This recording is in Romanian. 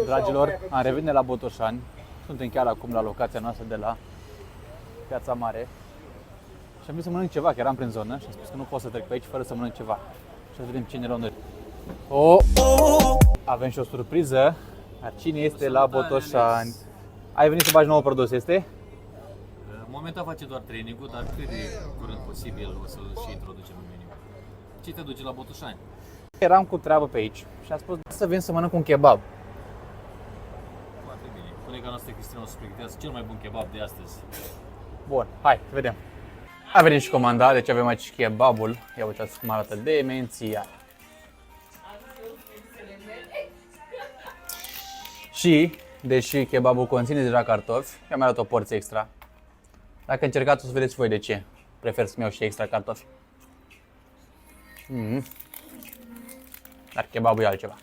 Dragilor, am revenit de la Botoșani. Suntem chiar acum la locația noastră de la Piața Mare. Și am vrut să mănânc ceva, că eram prin zonă și am spus că nu pot să trec pe aici fără să mănânc ceva. Și să vedem cine ne avem și o surpriză. Dar cine este la Botoșani? Ai venit să bagi nou produs, este? Momentan face doar training-ul, dar cât de curând posibil o să-l și introducem în meniu. Ce te duce la Botoșani? Eram cu treabă pe aici și am spus să vin să mănânc un kebab. Foarte bine. Colega noastră Cristina o să pregătească cel mai bun kebab de astăzi. Bun, hai, să vedem. A venit și comanda, deci avem aici kebabul. Ia uitați cum arată demențial. Și, deși kebabul conține deja cartofi, eu mi-am luat o porție extra. Dacă încercați, o să vedeți voi de ce prefer să-mi iau și extra cartofi. Dar kebabul e altceva.